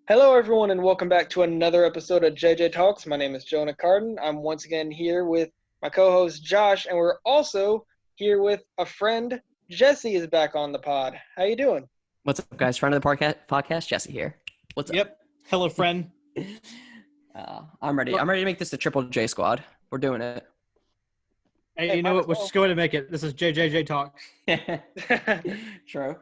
Hello, everyone, and welcome back to another episode of JJ Talks. My name is Jonah Carden. I'm once again here with my co-host Josh, and we're also here with a friend. Jesse is back on the pod. How you doing? What's up, guys? Friend of the podcast, Jesse here. What's up? Yep. Hello, friend. I'm ready. Look- I'm ready to make this the Triple J squad. We're doing it. Hey, you know might what? as Let's well. just go ahead and make it. This is JJJ Talks. True.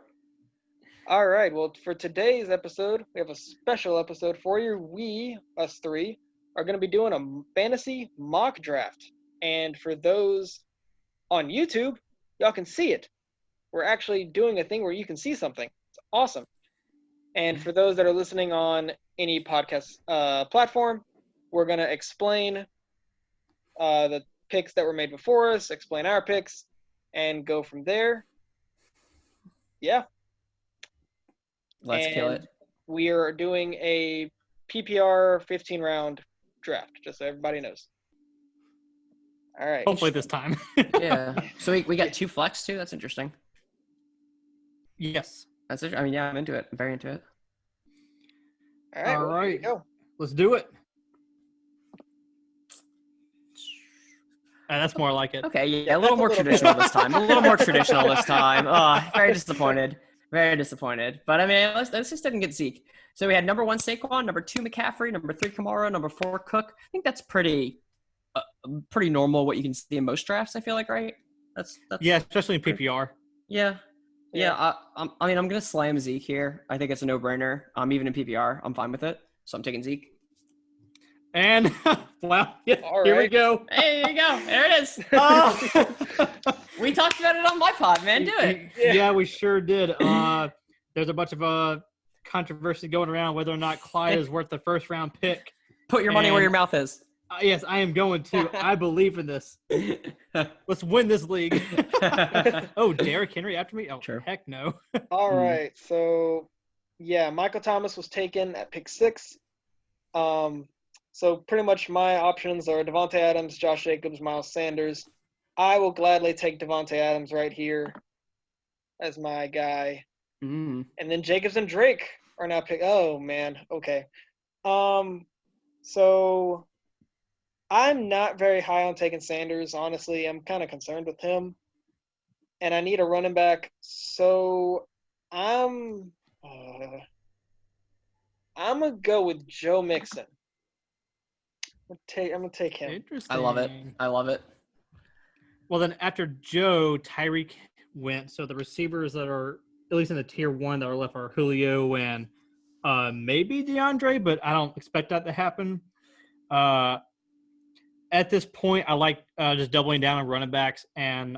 All right. Well, for today's episode, we have a special episode for you. Us three, are going to be doing a fantasy mock draft. And for those on YouTube, y'all can see it. We're actually doing a thing where you can see something. It's awesome. And for those that are listening on any podcast platform, we're going to explain the picks that were made before us, explain our picks, and go from there. Yeah. Let's kill it. We are doing a PPR 15-round draft, just so everybody knows. All right. Hopefully this time. Yeah. So we got two flex too. That's interesting. Yes. That's it. I mean, yeah, I'm into it. I'm very into it. All right. All well, here you right. go. Let's do it. That's more like it. Okay. Yeah, a little more traditional this time. A little more traditional this time. Oh, very disappointed. Very disappointed. But I mean, let's just didn't get Zeke. So we had number 1 Saquon, number 2 McCaffrey, number 3 Kamara, number 4 Cook. I think that's pretty normal. What you can see in most drafts, I feel like, right? That's Yeah, especially in PPR. Yeah. I'm gonna slam Zeke here. I think it's a no-brainer. Even in PPR, I'm fine with it. So I'm taking Zeke. And wow, All here we right. go. Hey, there you go. There it is. We talked about it on my pod, man. Do it. Yeah, we sure did. There's a bunch of controversy going around whether or not Clyde is worth the first round pick. Put your money where And- your mouth is. Yes, I am going to. I believe in this. Let's win this league. Oh, Derrick Henry after me? Oh, Sure. heck no. All right. So, yeah, Michael Thomas was taken at pick 6. So pretty much my options are Devontae Adams, Josh Jacobs, Miles Sanders. I will gladly take Devontae Adams right here as my guy. Mm. And then Jacobs and Drake are now picked. Oh, man. Okay. So I'm not very high on taking Sanders. Honestly, I'm kind of concerned with him. And I need a running back. So I'm going to go with Joe Mixon. I'm gonna take him. Interesting. I love it. I love it. Well, then after Joe, Tyreek went. So the receivers that are, at least in the tier 1 that are left, are Julio and maybe DeAndre, but I don't expect that to happen. At this point, I like just doubling down on running backs, and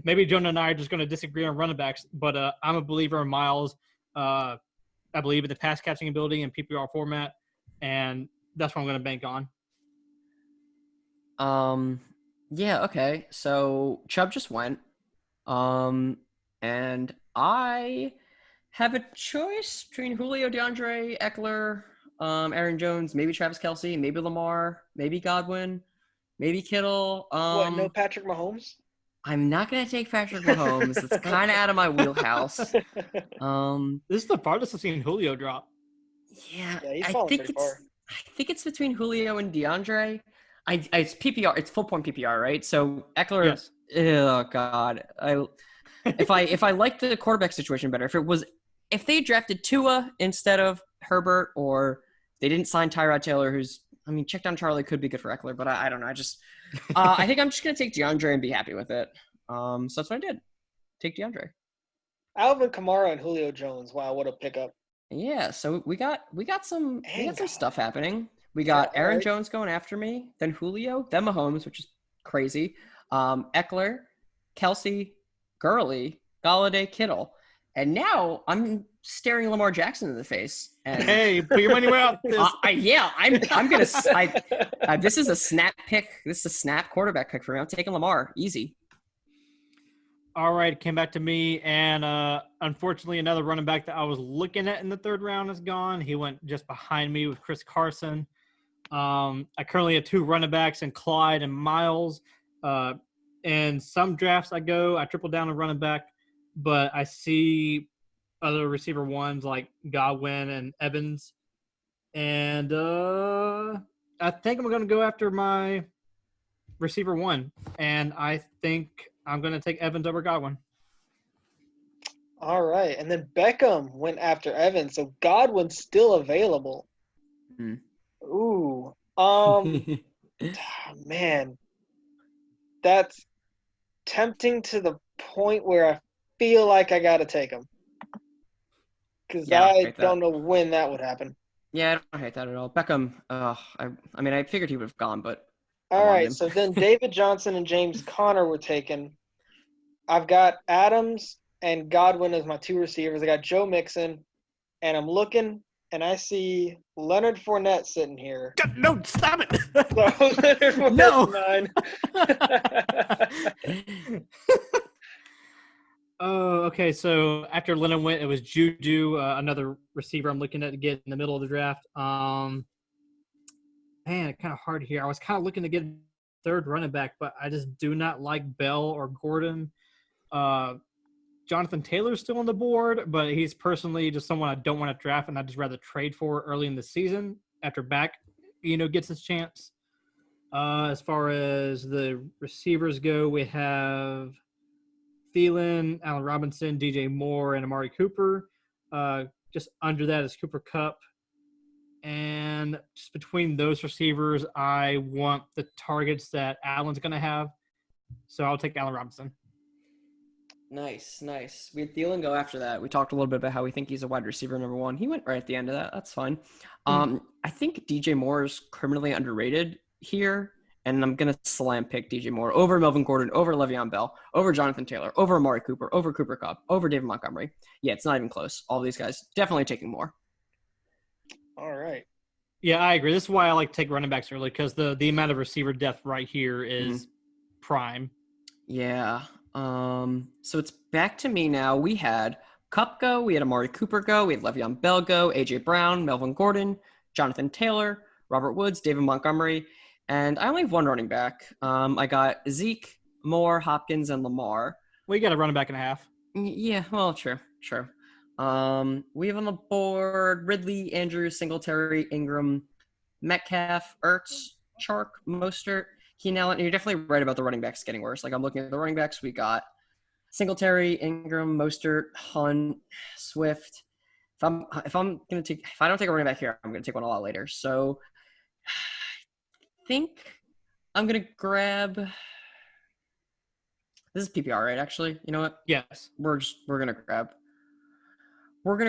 maybe Jonah and I are just going to disagree on running backs, but I'm a believer in Miles. I believe in the pass catching ability in PPR format, and that's what I'm going to bank on. Yeah, okay. So Chubb just went. And I have a choice between Julio, DeAndre, Eckler, Aaron Jones, maybe Travis Kelce, maybe Lamar, maybe Godwin, maybe Kittle. What? No Patrick Mahomes? I'm not gonna take Patrick Mahomes. It's kind of out of my wheelhouse. This is the farthest I've seen Julio drop. Yeah, Yeah, he's I falling think pretty it's far. I think it's between Julio and DeAndre. It's PPR. It's full point PPR, right? So Eckler. Yes. Oh God. If I liked the quarterback situation better, if they drafted Tua instead of Herbert, or they didn't sign Tyrod Taylor, check down Charlie could be good for Eckler, but I don't know. I think I'm just gonna take DeAndre and be happy with it. So that's what I did. Take DeAndre. Alvin Kamara and Julio Jones. Wow, what a pickup. Yeah, so we got some Dang. stuff happening. We got Yeah, Aaron alright. Jones going after me, then Julio, then Mahomes, which is crazy. Eckler, Kelsey, Gurley, Galladay, Kittle, and now I'm staring Lamar Jackson in the face. And Hey, put your money where out. I'm gonna. This is a snap pick. This is a snap quarterback pick for me. I'm taking Lamar, easy. All right, it came back to me, and unfortunately, another running back that I was looking at in the 3rd round is gone. He went just behind me with Chris Carson. I currently have 2 running backs in Clyde and Miles. In some drafts I triple down on running back, but I see other receiver ones like Godwin and Evans. And I think I'm going to go after my receiver one. And I think I'm going to take Evans over Godwin. All right. And then Beckham went after Evans, so Godwin's still available. Hmm. Ooh. Man. That's tempting to the point where I feel like I got to take him. Because Yeah, I don't I hate that. don't know when that would happen. Yeah, I don't hate that at all. Beckham, I mean, I figured he would have gone, but I All wanted right. him. So then David Johnson and James Conner were taken. I've got Adams and Godwin as my two receivers. I got Joe Mixon, and I'm looking, and I see Leonard Fournette sitting here. No, stop it. So Leonard No. Fournette's mine. Oh, okay. So after Lennon went, it was Juju, another receiver I'm looking at to get in the middle of the draft. Man, kind of hard here. I was kind of looking to get third running back, but I just do not like Bell or Gordon. Jonathan Taylor's still on the board, but he's personally just someone I don't want to draft, and I'd just rather trade for early in the season after back, gets his chance. As far as the receivers go, we have Thielen, Allen Robinson, DJ Moore, and Amari Cooper. Just under that is Cooper Kupp. And just between those receivers, I want the targets that Allen's going to have. So I'll take Allen Robinson. Nice. We had Thielen go after that. We talked a little bit about how we think he's a wide receiver number one. He went right at the end of that. That's fine. I think DJ Moore is criminally underrated here, and I'm going to slam pick DJ Moore over Melvin Gordon, over Le'Veon Bell, over Jonathan Taylor, over Amari Cooper, over Cooper Kupp, over David Montgomery. Yeah, it's not even close. All these guys definitely taking more. All right. Yeah, I agree. This is why I like to take running backs early, because the amount of receiver depth right here is prime. Yeah. So it's back to me now. We had Kupp go, we had Amari Cooper go, we had Le'Veon Bell go, AJ Brown, Melvin Gordon, Jonathan Taylor, Robert Woods, David Montgomery, and I only have one running back. I got Zeke, Moore, Hopkins, and Lamar. We got a running back and a half. Yeah, well, true. We have on the board Ridley, Andrews, Singletary, Ingram, Metcalf, Ertz, Chark, Mostert, Keenan Allen. And you're definitely right about the running backs getting worse. Like I'm looking at the running backs, we got Singletary, Ingram, Mostert, Hunt, Swift. If I don't take a running back here, I'm gonna take one a lot later. So I think I'm gonna grab. This is PPR, right? Actually, you know what? Yes. We're gonna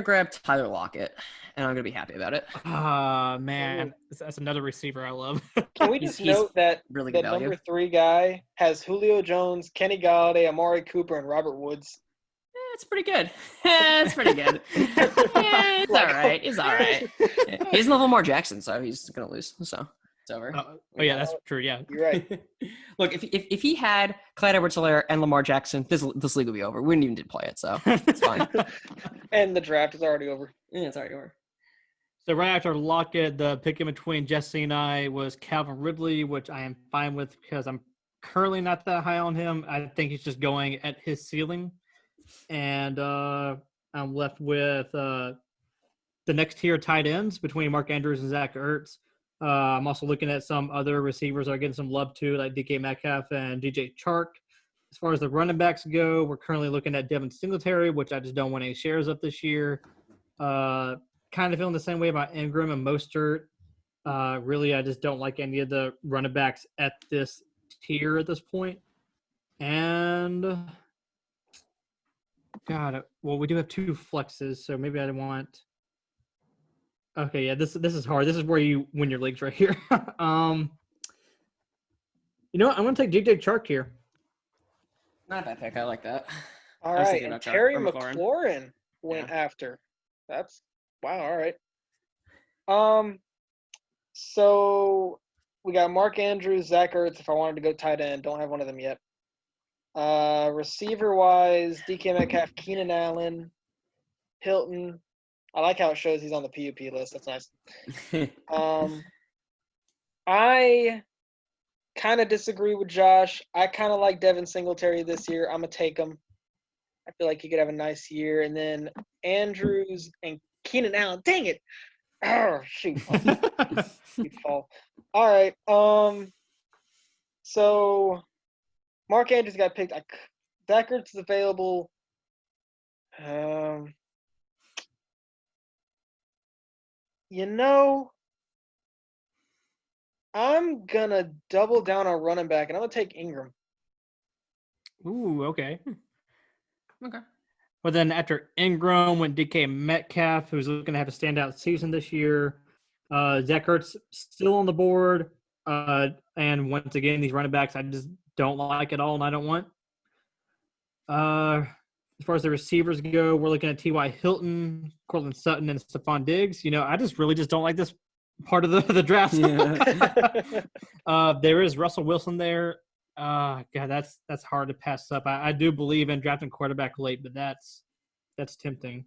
grab Tyler Lockett, and I'm gonna be happy about it. Man, that's another receiver I love. Can we just note that really the good value. number 3 guy has Julio Jones, Kenny Galladay, Amari Cooper, and Robert Woods? It's pretty good. It's pretty good. It's all right. He's all right. He doesn't have Lamar Jackson, so he's gonna lose. So it's over. Oh yeah, that's true. Yeah, You're right. Look, if he had Clyde Edwards-Helaire and Lamar Jackson, this league would be over. We wouldn't even need to play it, so it's fine. And the draft is already over. Yeah, it's already over. So right after Lockett, the pick in between Jesse and I was Calvin Ridley, which I am fine with because I'm currently not that high on him. I think he's just going at his ceiling. And I'm left with the next tier tight ends between Mark Andrews and Zach Ertz. I'm also looking at some other receivers that are getting some love too, like DK Metcalf and DJ Chark. As far as the running backs go, we're currently looking at Devin Singletary, which I just don't want any shares of this year. Kind of feeling the same way about Ingram and Mostert. Really, I just don't like any of the running backs at this tier at this point. And God, well, we do have 2 flexes, so maybe I want. Okay, yeah, this is hard. This is where you win your leagues right here. You know what? I'm going to take DJ Chark here. Not a bad pick. I like that. All right, and Terry McLaurin went after. That's wow. All right. So we got Mark Andrews, Zach Ertz. If I wanted to go tight end, don't have one of them yet. Receiver wise, DK Metcalf, Keenan Allen, Hilton. I like how it shows he's on the PUP list. That's nice. I kind of disagree with Josh. I kind of like Devin Singletary this year. I'm going to take him. I feel like he could have a nice year. And then Andrews and Keenan Allen. Dang it! Oh, shoot. You fall. All right. So Mark Andrews got picked. Zach Ertz is available. You know, I'm gonna double down on running back, and I'm gonna take Ingram. Ooh, okay. Okay. Well, then after Ingram went DK Metcalf, who's looking to have a standout season this year. Zach Ertz still on the board. And once again, these running backs I just don't like at all, and I don't want. As far as the receivers go, we're looking at T.Y. Hilton, Cortland Sutton, and Stephon Diggs. I just really don't like this part of the draft. Yeah. There is Russell Wilson there. God, that's hard to pass up. I do believe in drafting quarterback late, but that's tempting.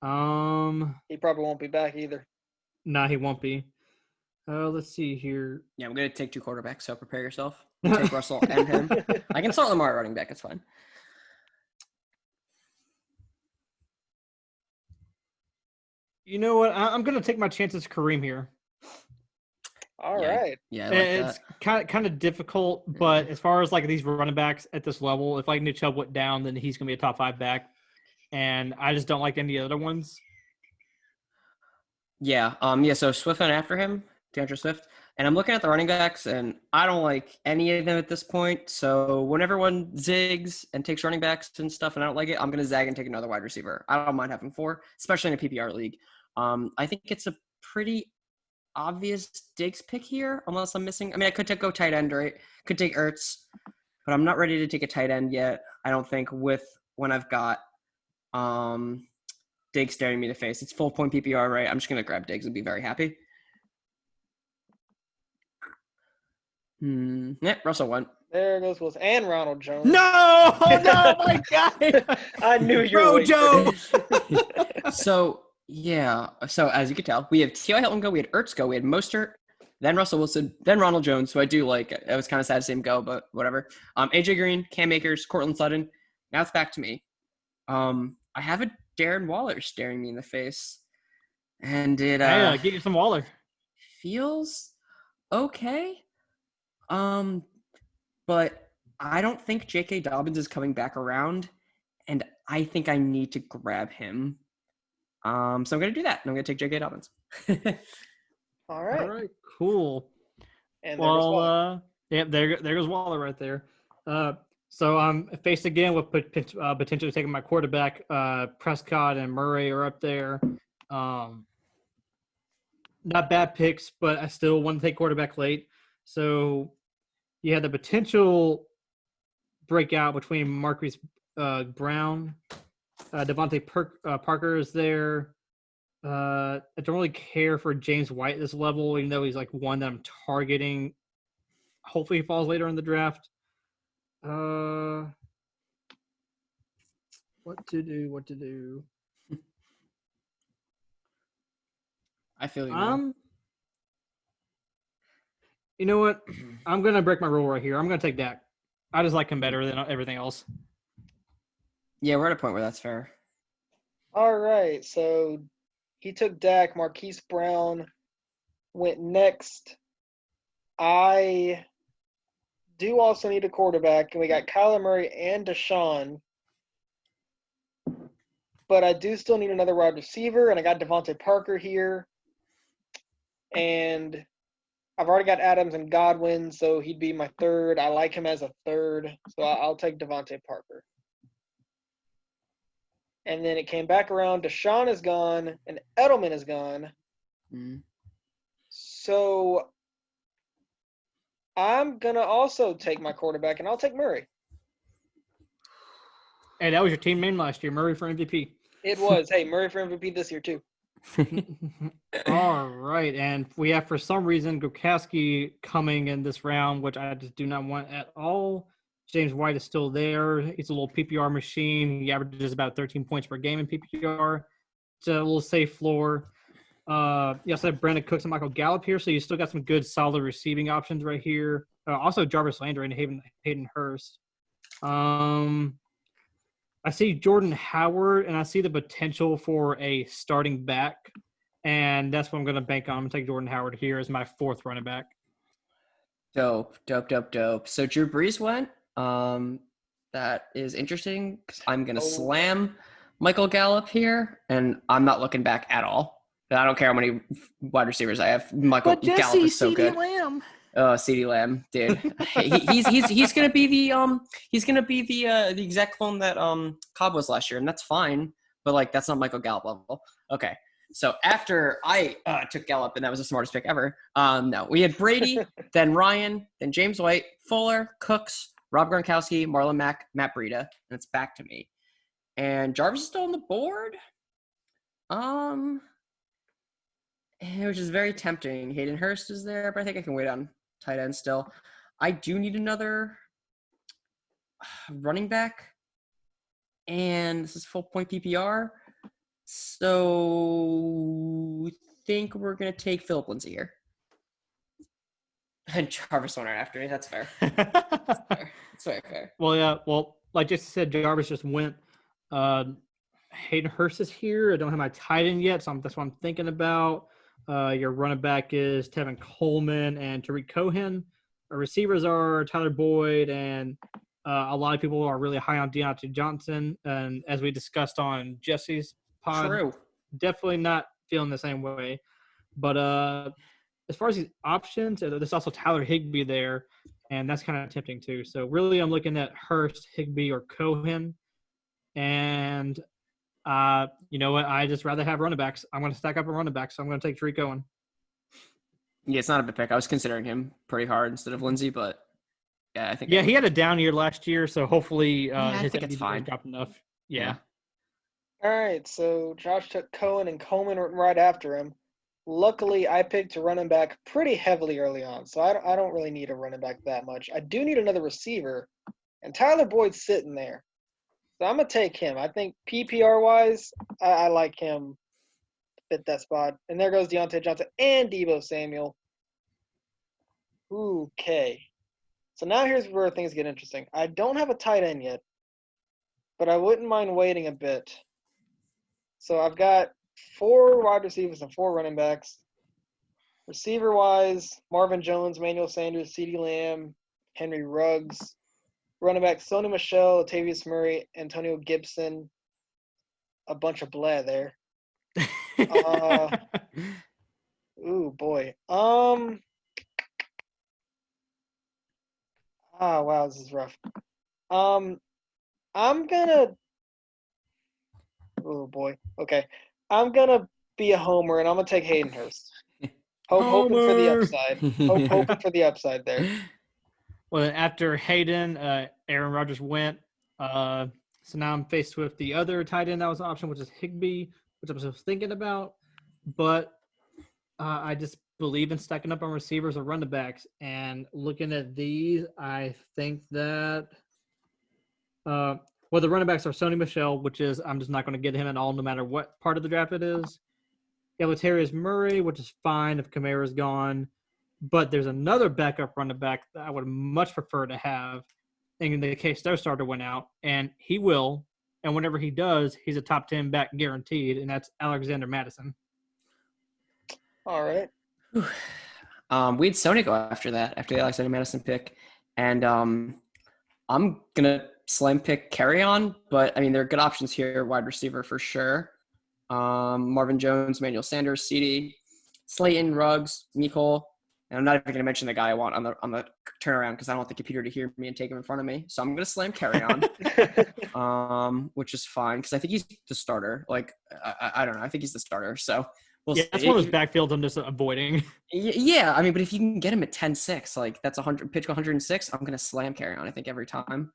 He probably won't be back either. Nah, he won't be. Let's see here. Yeah, I'm gonna take 2 quarterbacks, so prepare yourself. I'll take Russell and him. I can start Lamar at running back. It's fine. You know what? I'm gonna take my chances, Kareem here. All right. Yeah, I like It's kind of difficult, but as far as like these running backs at this level, if like Nick Chubb went down, then he's gonna be a top 5 back, and I just don't like any other ones. Yeah. So Swift went after him, DeAndre Swift. And I'm looking at the running backs, and I don't like any of them at this point. So when everyone zigs and takes running backs and stuff, and I don't like it, I'm going to zag and take another wide receiver. I don't mind having 4, especially in a PPR league. I think it's a pretty obvious Diggs pick here, unless I'm missing. I mean, I could go tight end, right? Could take Ertz, but I'm not ready to take a tight end yet. I don't think when I've got Diggs staring me in the face. It's full point PPR, right? I'm just going to grab Diggs and be very happy. Yeah, Russell went. There goes Wilson and Ronald Jones. No, my God! I knew you were waiting Joe. So as you can tell, we have T.Y. Hilton go, we had Ertz go, we had Mostert, then Russell Wilson, then Ronald Jones, who I do like. It was kind of sad to see him go, but whatever. AJ Green, Cam Akers, Cortland Sutton. Now it's back to me. I have a Darren Waller staring me in the face, and it get you some Waller. Feels okay. But I don't think J.K. Dobbins is coming back around, and I think I need to grab him. So I'm going to do that. I'm going to take J.K. Dobbins. All right. All right, cool. And there goes Waller. There goes Waller right there. So I'm faced again with potentially taking my quarterback. Prescott and Murray are up there. Not bad picks, but I still want to take quarterback late. So you had the potential breakout between Marquise Brown, Devontae Parker is there. I don't really care for James White at this level, even though he's like one that I'm targeting. Hopefully he falls later in the draft. What to do? I feel you. Man. You know what? I'm gonna break my rule right here. I'm gonna take Dak. I just like him better than everything else. Yeah, we're at a point where that's fair. All right. So he took Dak. Marquise Brown went next. I do also need a quarterback, and we got Kyler Murray and Deshaun. But I do still need another wide receiver, and I got Devontae Parker here. And I've already got Adams and Godwin, so he'd be my third. I like him as a third, so I'll take Devontae Parker. And then it came back around. Deshaun is gone, and Edelman is gone. So I'm going to also take my quarterback, and I'll take Murray. Hey, that was your team name last year, Murray for MVP. It was. Hey, Murray for MVP this year, too. All right, and we have, for some reason, Gokowski coming in this round, which I just do not want at all. James White is still there. He's a little PPR machine. He averages about 13 points per game in PPR. It's a little safe floor. You also have Brandon Cooks and Michael Gallup here, so you still got some good, solid receiving options right here. Also, Jarvis Landry and Hayden Hurst. I see Jordan Howard, and I see the potential for a starting back, and that's what I'm going to bank on. I'm going to take Jordan Howard here as my 4th running back. Dope. So Drew Brees went. That is interesting because I'm gonna slam Michael Gallup here, and I'm not looking back at all. I don't care how many wide receivers I have. Michael Gallup is so good. Lamb. CeeDee Lamb, dude. He's gonna be the exact clone that Cobb was last year, and that's fine. But like that's not Michael Gallup level. Okay. So after I took Gallup, and that was the smartest pick ever. No, we had Brady, then Ryan, then James White, Fuller, Cooks, Rob Gronkowski, Marlon Mack, Matt Breida, and it's back to me. And Jarvis is still on the board. Which is very tempting. Hayden Hurst is there, but I think I can wait on tight end still. I do need another running back, and this is full point PPR. So I think we're going to take Philip Lindsay here. And Jarvis went right after me. That's fair. That's very fair. Well, yeah. Well, like Jesse said, Jarvis just went. Hayden Hurst is here. I don't have my tight end yet, so that's what I'm thinking about. Your running back is Tevin Coleman and Tariq Cohen. Our receivers are Tyler Boyd, and a lot of people are really high on Deontay Johnson. And as we discussed on Jesse's pod, True. Definitely not feeling the same way. But as far as these options, there's also Tyler Higbee there, and that's kind of tempting too. So really I'm looking at Hurst, Higbee, or Cohen. And you know what? I just rather have running backs. I'm going to stack up a running back, so I'm going to take Tariq Cohen. Yeah, it's not a bad pick. I was considering him pretty hard instead of Lindsay, but yeah, I think. Yeah, he had a down year last year, so hopefully I his think it's fine. dropped enough. Yeah. All right, so Josh took Cohen, and Coleman right after him. Luckily, I picked a running back pretty heavily early on, so I don't really need a running back that much. I do need another receiver, and Tyler Boyd's sitting there. So I'm going to take him. I think PPR-wise, I like him fit that spot. And there goes Deontay Johnson and Deebo Samuel. Okay. So now here's where things get interesting. I don't have a tight end yet, but I wouldn't mind waiting a bit. So I've got 4 wide receivers and 4 running backs. Receiver-wise, Marvin Jones, Manuel Sanders, CeeDee Lamb, Henry Ruggs. Running back, Sony Michel, Latavius Murray, Antonio Gibson. A bunch of blah there. Ooh, boy. Wow, this is rough. I'm gonna. Oh boy. Okay, I'm gonna be a homer, and I'm gonna take Hayden Hurst. Hoping for the upside. Hoping for the upside there. Well, after Hayden, Aaron Rodgers went. So now I'm faced with the other tight end that was an option, which is Higbee, which I was thinking about. But I just believe in stacking up on receivers or running backs. And looking at these, I think that the running backs are Sony Michel, which is I'm just not going to get him at all no matter what part of the draft it is. You have Latavius Murray, which is fine if Kamara's gone. But there's another backup running back that I would much prefer to have in the case their starter went out, and he will. And whenever he does, he's a top 10 back guaranteed, and that's Alexander Madison. All right. We had Sony go after the Alexander Madison pick, and I'm gonna slam pick Carry On, but I mean there are good options here, wide receiver for sure. Marvin Jones, Manuel Sanders, CeeDee, Slayton, Ruggs, Mecole. And I'm not even going to mention the guy I want on the turnaround because I don't want the computer to hear me and take him in front of me. So I'm going to slam Carry On, which is fine because I think he's the starter. Like, I don't know. I think he's the starter. So that's one of those backfields I'm just avoiding. Yeah, I mean, but if you can get him at 10-6, like that's 106, I'm going to slam Carry On, I think, every time.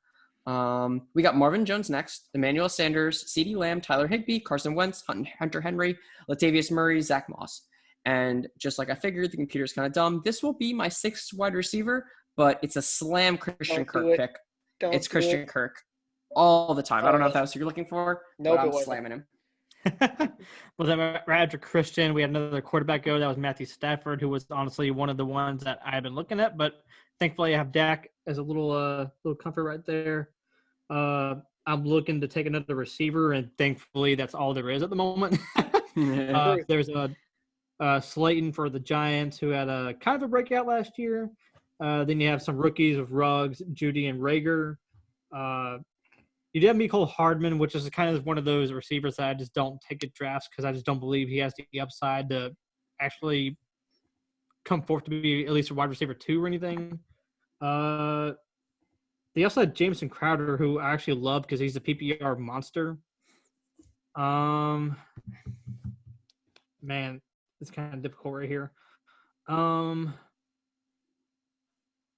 We got Marvin Jones next, Emmanuel Sanders, CeeDee Lamb, Tyler Higbee, Carson Wentz, Hunter Henry, Latavius Murray, Zach Moss. And just like I figured, the computer's kind of dumb. This will be my 6th wide receiver, but it's a slam Christian Kirk pick. It's Christian Kirk all the time. I don't know if that was what you're looking for. No, but I'm slamming him. Well, then right after Christian, we had another quarterback go. That was Matthew Stafford, who was honestly one of the ones that I've been looking at. But thankfully, I have Dak as a little comfort right there. I'm looking to take another receiver, and thankfully that's all there is at the moment. Yeah. There's a Slayton for the Giants, who had a kind of a breakout last year. Then you have some rookies with Ruggs, Judy, and Rager. You do have Mecole Hardman, which is kind of one of those receivers that I just don't take at drafts because I just don't believe he has the upside to actually come forth to be at least a wide receiver 2 or anything. They also had Jameson Crowder, who I actually love because he's a PPR monster. Man, it's kind of difficult right here. I'm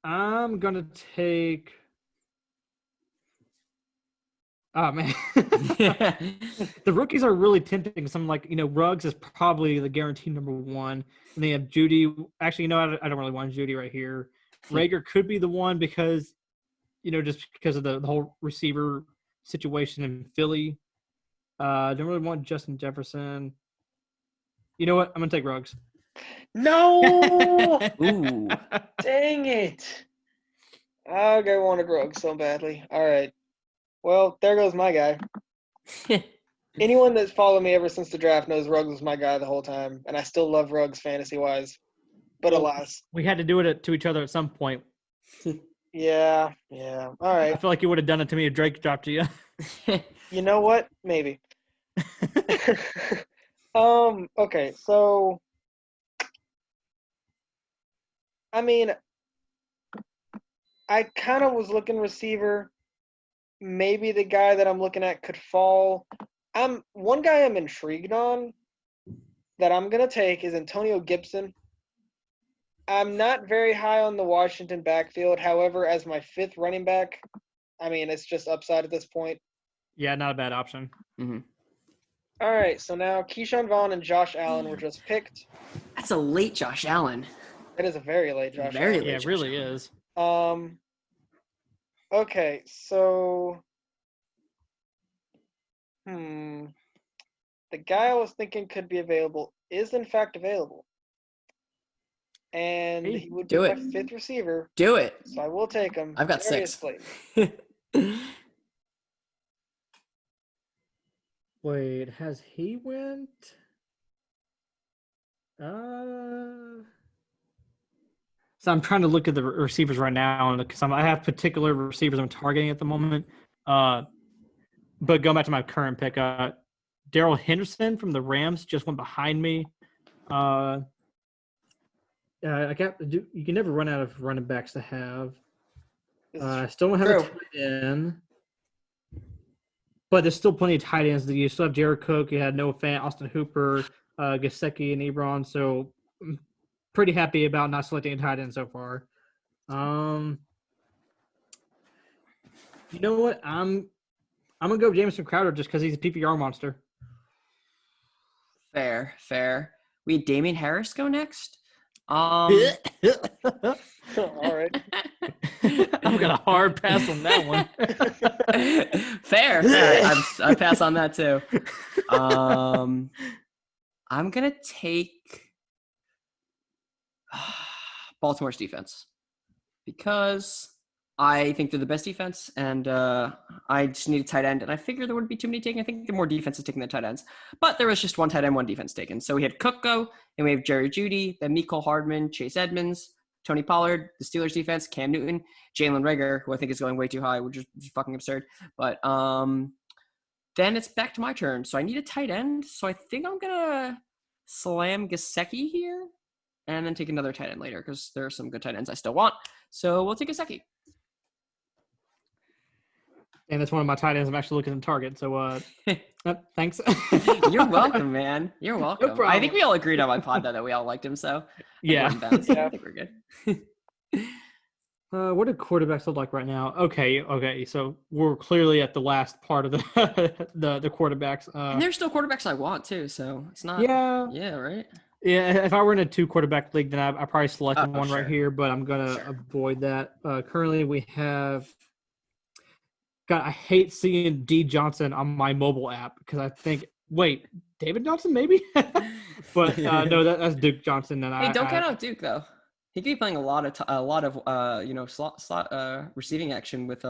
gonna take. Oh man, Yeah. the rookies are really tempting. Some like Ruggs is probably the guaranteed number 1, and they have Judy. Actually, I don't really want Judy right here. Rager could be the one because, just because of the whole receiver situation in Philly. Don't really want Justin Jefferson. You know what? I'm gonna take Ruggs. No! Ooh. Dang it. I wanted Ruggs so badly. All right. Well, there goes my guy. Anyone that's followed me ever since the draft knows Ruggs was my guy the whole time, and I still love Ruggs fantasy-wise. But Well, alas. We had to do it to each other at some point. Yeah. All right. I feel like you would have done it to me if Drake dropped you. You know what? Maybe. Okay, so I mean, I kind of was looking receiver. Maybe the guy that I'm looking at could fall. One guy I'm intrigued on that I'm gonna take is Antonio Gibson. I'm not very high on the Washington backfield. However, as my 5th running back, I mean, it's just upside at this point. Yeah, not a bad option. Mm-hmm. All right, so now Keyshawn Vaughn and Josh Allen were just picked. That's a late Josh Allen. It is a very late Josh Very Allen. late. Yeah, it really is. Okay, so the guy I was thinking could be available is in fact available. And Hey, he would be do my it. 5th receiver, Do it. so I will take him. I've got Darius 6. Slayton. Wait, has he went? So I'm trying to look at the receivers right now because I have particular receivers I'm targeting at the moment. But going back to my current pick, Darrell Henderson from the Rams just went behind me. You can never run out of running backs to have. I still don't have a tight end, but there's still plenty of tight ends. You still have Jared Cook. You had Noah Fant, Austin Hooper, Gesicki, and Ebron. So I'm pretty happy about not selecting a tight end so far. You know what? I'm gonna go Jameson Crowder just because he's a PPR monster. Fair. We had Damian Harris go next. All right. I've got a hard pass on that one. Fair. I pass on that too. I'm gonna take Baltimore's defense because I think they're the best defense, and I just need a tight end. And I figured there wouldn't be too many taken. I think the more defenses taking the tight ends, but there was just one tight end, one defense taken. So we had Cook go, and we have Jerry Jeudy, then Mecole Hardman, Chase Edmonds, Tony Pollard, the Steelers defense, Cam Newton, Jalen Reagor, who I think is going way too high, which is fucking absurd. But then it's back to my turn. So I need a tight end. So I think I'm gonna slam Gesicki here, and then take another tight end later because there are some good tight ends I still want. So we'll take Gesicki. And that's one of my tight ends I'm actually looking to target. So thanks. You're welcome, man. You're welcome. problem. I think we all agreed on my pod that we all liked him. So Yeah. I think we're good. What do quarterbacks look like right now? Okay. So we're clearly at the last part of the the quarterbacks. And there's still quarterbacks I want too. So it's not. Yeah, right. Yeah. If I were in a 2 quarterback league, then I probably selected one sure. right here. But I'm gonna avoid that. Currently, we have. God, I hate seeing D Johnson on my mobile app because I think, wait, David Johnson maybe, but no, that's Duke Johnson. And Hey, don't count out Duke though. He could be playing a lot of slot receiving action with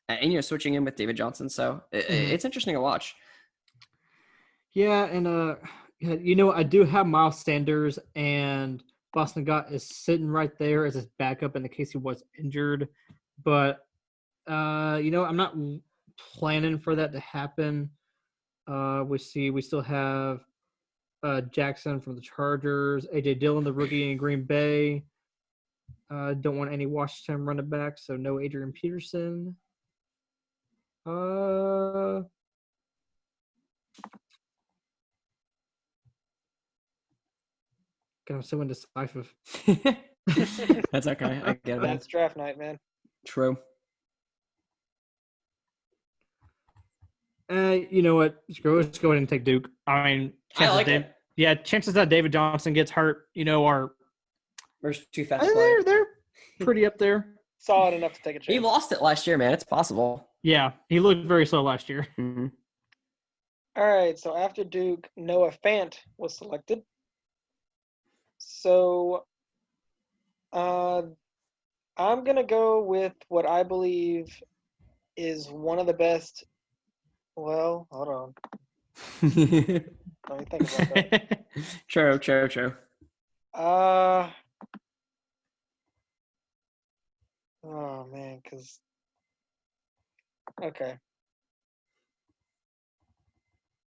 and switching in with David Johnson. So it's interesting to watch. Yeah, and I do have Miles Sanders, and Boston Scott is sitting right there as his backup in the case he was injured. But I'm not planning for that to happen. We still have Jackson from the Chargers, AJ Dillon, the rookie in Green Bay. Don't want any Washington running backs, so no Adrian Peterson. God, I'm so indecisive. That's okay. I get That's it. draft night, man. True. You know what? Let's go ahead and take Duke. I mean, I like it. Yeah, chances that David Johnson gets hurt, are There's too fast to play. they're pretty up there. Solid enough to take a chance. He lost it last year, man. It's possible. Yeah, he looked very slow last year. Mm-hmm. All right, so after Duke, Noah Fant was selected. So I'm going to go with what I believe is one of the best. Well, hold on. Let me think about that. True. Oh, man, because. Okay.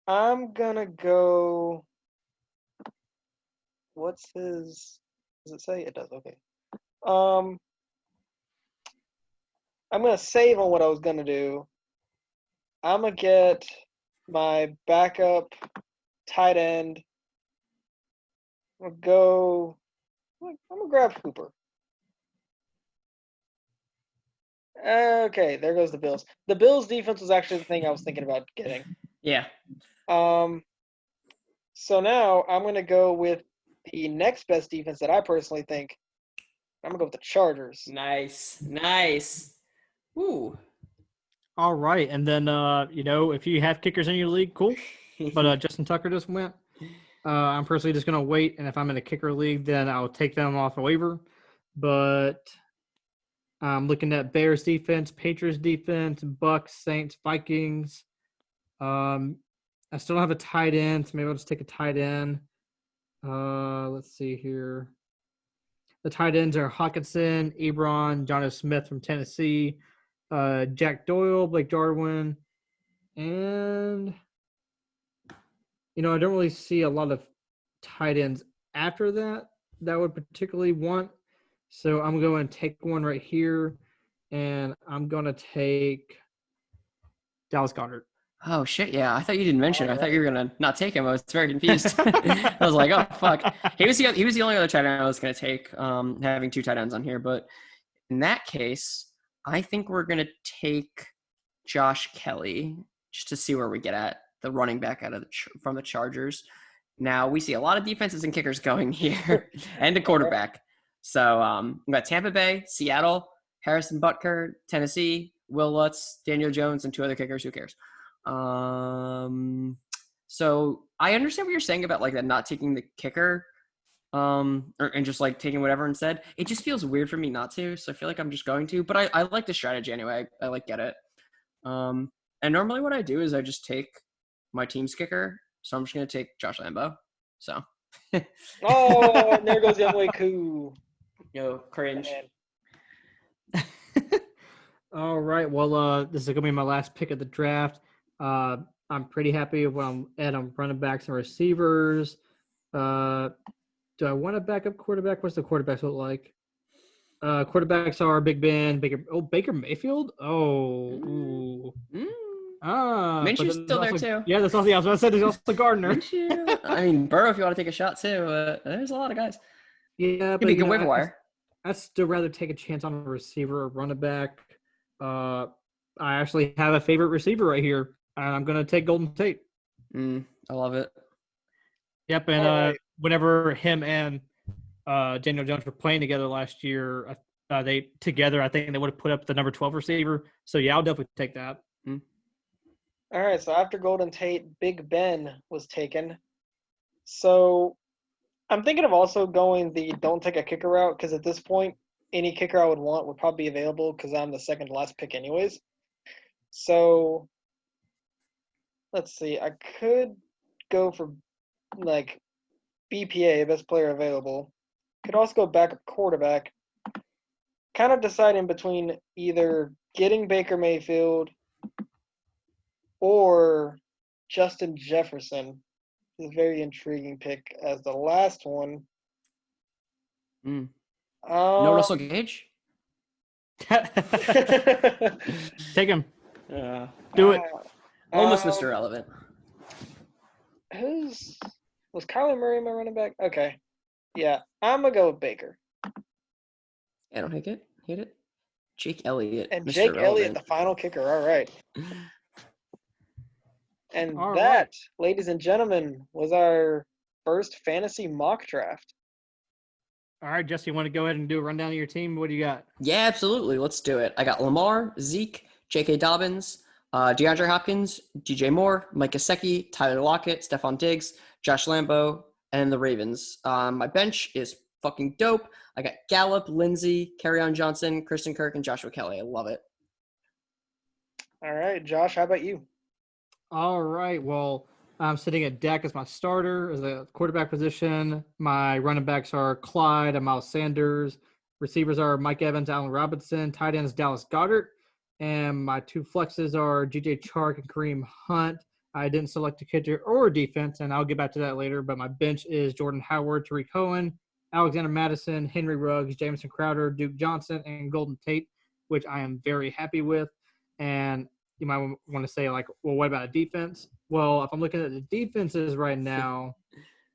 I'm going to go. What's his. Does it say? It does. Okay. I'm going to save on what I was going to do. I'm going to get my backup tight end. I'm going to grab Hooper. Okay, there goes the Bills. The Bills defense was actually the thing I was thinking about getting. Yeah. So now I'm going to go with the next best defense that I personally think. I'm going to go with the Chargers. Nice. Ooh. All right, and then if you have kickers in your league, cool. But Justin Tucker just went. I'm personally just gonna wait, and if I'm in a kicker league, then I'll take them off a waiver. But I'm looking at Bears defense, Patriots defense, Bucks, Saints, Vikings. I still don't have a tight end, so maybe I'll just take a tight end. Let's see here. The tight ends are Hawkinson, Ebron, Jonnu Smith from Tennessee, Jack Doyle, Blake Jarwin, and I don't really see a lot of tight ends after that I would particularly want. So I'm going to take one right here, and I'm going to take Dallas Goedert. Oh shit! Yeah, I thought you didn't mention it. I thought you were gonna not take him. I was very confused. I was like, oh fuck. He was the only other tight end I was gonna take. Having two tight ends on here, but in that case, I think we're gonna take Josh Kelly just to see where we get at the running back out of from the Chargers. Now we see a lot of defenses and kickers going here, and a quarterback. So we got Tampa Bay, Seattle, Harrison Butker, Tennessee, Will Lutz, Daniel Jones, and two other kickers. Who cares? So I understand what you're saying about like that not taking the kicker, and just like taking whatever instead. It just feels weird for me not to, so I feel like I'm just going to. But I like the strategy anyway. I like get it. And normally what I do is I just take my team's kicker, so I'm just gonna take Josh Lambo. So. Oh, and there goes Younghoe Koo. Yo, cringe. All right. Well, this is gonna be my last pick of the draft. I'm pretty happy with what I'm at on running backs and receivers. Do I want a backup quarterback? What's the quarterbacks look like? Quarterbacks are Big Ben, Baker Mayfield. Minshew's still there too. Yeah, that's all. I was going to say there's also Gardner. I mean, Burrow, if you want to take a shot too. There's a lot of guys. Yeah, but you waiver wire. I'd still rather take a chance on a receiver or running back. I actually have a favorite receiver right here, and I'm going to take Golden Tate. I love it. Yep, and whenever him and Daniel Jones were playing together last year, I think they would have put up the number 12 receiver. So, yeah, I'll definitely take that. All right, so after Golden Tate, Big Ben was taken. So I'm thinking of also going the don't take a kicker route because at this point, any kicker I would want would probably be available because I'm the second to last pick anyways. So let's see. I could go for like BPA, best player available. Could also go backup quarterback. Kind of deciding between either getting Baker Mayfield or Justin Jefferson. Is a very intriguing pick as the last one. Mm. No Um, Russell Gage? Take him. Uh, Do it. almost um, Mr. Relevant. who's was Kyler Murray my running back? Okay, yeah, I'm gonna go with Baker I don't hate it. Hate it. Jake Elliott, and Mr. Jake Elliott, Relevant. the final kicker. All right, and All right. that, ladies and gentlemen, was our first fantasy mock draft. All right, Jesse, you want to go ahead and do a rundown of your team? What do you got? Yeah, absolutely. Let's do it. I got Lamar, Zeke, J.K. Dobbins, DeAndre Hopkins, DJ Moore, Mike Gesicki, Tyler Lockett, Stephon Diggs, Josh Lambo, and the Ravens. My bench is fucking dope. I got Gallup, Lindsey, Kerryon Johnson, Kristen Kirk, and Joshua Kelly. I love it. All right, Josh, how about you? All right. Well, I'm sitting at Dak as my starter as a quarterback position. My running backs are Clyde and Miles Sanders. Receivers are Mike Evans, Allen Robinson. Tight ends Dallas Goddard. And my two flexes are GJ Chark and Kareem Hunt. I didn't select a catcher or a defense, and I'll get back to that later. But my bench is Jordan Howard, Tariq Cohen, Alexander Madison, Henry Ruggs, Jamison Crowder, Duke Johnson, and Golden Tate, which I am very happy with. And you might want to say, like, well, what about a defense? Well, if I'm looking at the defenses right now,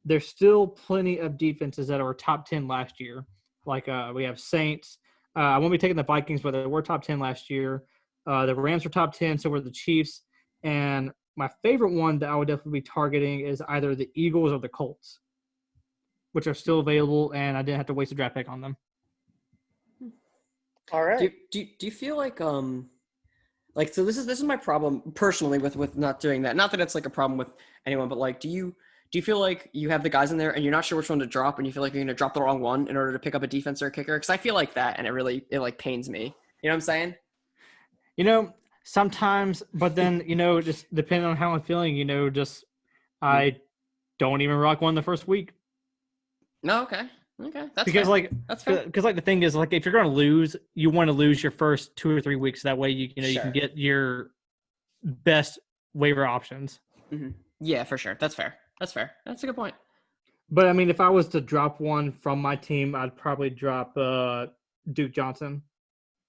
there's still plenty of defenses that are top 10 last year. Like we have Saints. I won't be taking the Vikings, but they were top 10 last year. The Rams were top 10, so were the Chiefs. And my favorite one that I would definitely be targeting is either the Eagles or the Colts, which are still available, and I didn't have to waste a draft pick on them. All right. Do you feel like so this is my problem personally with not doing that. Not that it's like a problem with anyone, but like do you feel like you have the guys in there and you're not sure which one to drop and you feel like you're going to drop the wrong one in order to pick up a defense or a kicker? Because I feel like that and it like pains me. You know what I'm saying? Sometimes, but then, just depending on how I'm feeling, I don't even rock one the first week. No, okay. That's Because fair. That's fair. because the thing is, like, if you're going to lose, you want to lose your first 2 or 3 weeks. That way, you Sure. can get your best waiver options. Mm-hmm. Yeah, for sure. That's fair. That's a good point. But I mean, if I was to drop one from my team, I'd probably drop Duke Johnson,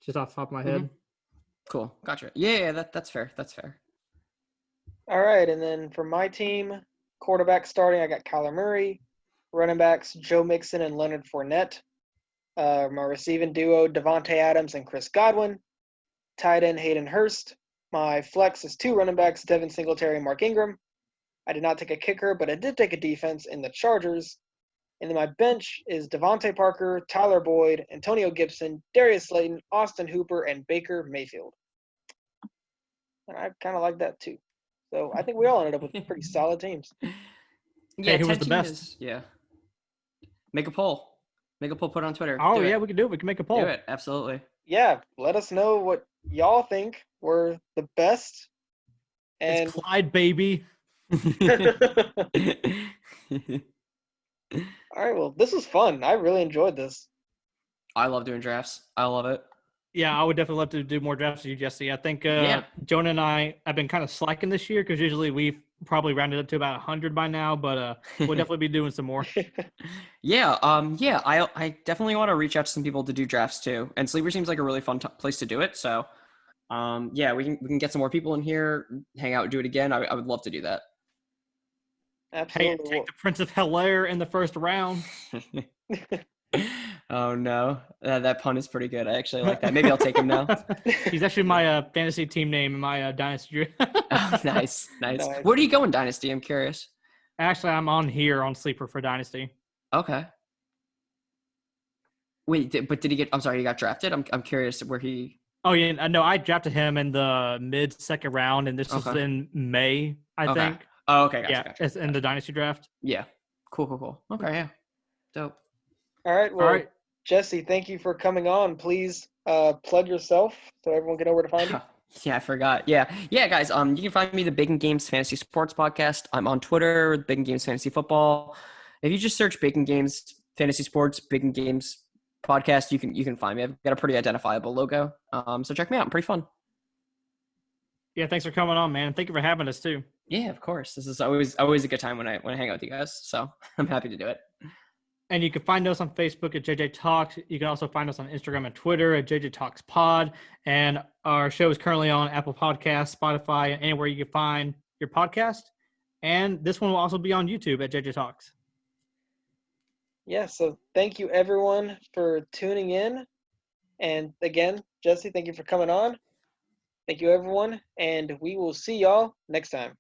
just off the top of my head. Mm-hmm. Cool. Gotcha. Yeah, that's fair. That's fair. All right, and then for my team, quarterback starting, I got Kyler Murray. Running backs, Joe Mixon and Leonard Fournette. My receiving duo, Devontae Adams and Chris Godwin. Tight end, Hayden Hurst. My flex is 2 running backs, Devin Singletary and Mark Ingram. I did not take a kicker, but I did take a defense in the Chargers. And then my bench is Devontae Parker, Tyler Boyd, Antonio Gibson, Darius Slayton, Austin Hooper, and Baker Mayfield. And I kind of like that too. So I think we all ended up with pretty solid teams. Yeah, Who was the 10 best? Yeah. Make a poll. Put it on Twitter. Oh, Do yeah, it. we can do it. We can make a poll. Do it. Absolutely. Yeah, let us know what y'all think were the best. And It's Clyde, baby. all right, well, this was fun. I really enjoyed this. I love doing drafts. I love it. Yeah, I would definitely love to do more drafts with you, Jesse. I think Yeah. Jonah and I have been kind of slacking this year because usually we've probably rounded up to about 100 by now, but we'll definitely be doing some more. Yeah. I definitely want to reach out to some people to do drafts too. And Sleeper seems like a really fun place to do it. So, yeah, we can get some more people in here, hang out, do it again. I would love to do that. Absolutely. Hey, take the Prince of Hell-Air in the first round. Oh no, that pun is pretty good. I actually like that. Maybe I'll take him now. He's actually my fantasy team name in my dynasty. Oh, nice. Nice. Where do you go in Dynasty? I'm curious. Actually, I'm on here on Sleeper for Dynasty. Okay. Wait, but did he get? I'm sorry, he got drafted. I'm curious where he. Oh yeah, no, I drafted him in the mid-second round, and this was in May, I think. Oh, okay. Yeah, Gotcha. it's in the Dynasty draft. Yeah. Cool. Okay, yeah. Dope. All right, well, All right. Jesse, thank you for coming on. Please plug yourself so everyone can know where to find you. Yeah, I forgot. Yeah, guys. You can find me the Bacon Games Fantasy Sports Podcast. I'm on Twitter with Bacon Games Fantasy Football. If you just search Bacon Games Fantasy Sports, Bacon Games Podcast, you can find me. I've got a pretty identifiable logo. So check me out. I'm pretty fun. Yeah, thanks for coming on, man. Thank you for having us too. Yeah, of course. This is always a good time when I hang out with you guys. So I'm happy to do it. And you can find us on Facebook at JJ Talks. You can also find us on Instagram and Twitter at JJ Talks Pod. And our show is currently on Apple Podcasts, Spotify, and anywhere you can find your podcast. And this one will also be on YouTube at JJ Talks. Yeah, so thank you everyone for tuning in. And again, Jesse, thank you for coming on. Thank you everyone, and we will see y'all next time.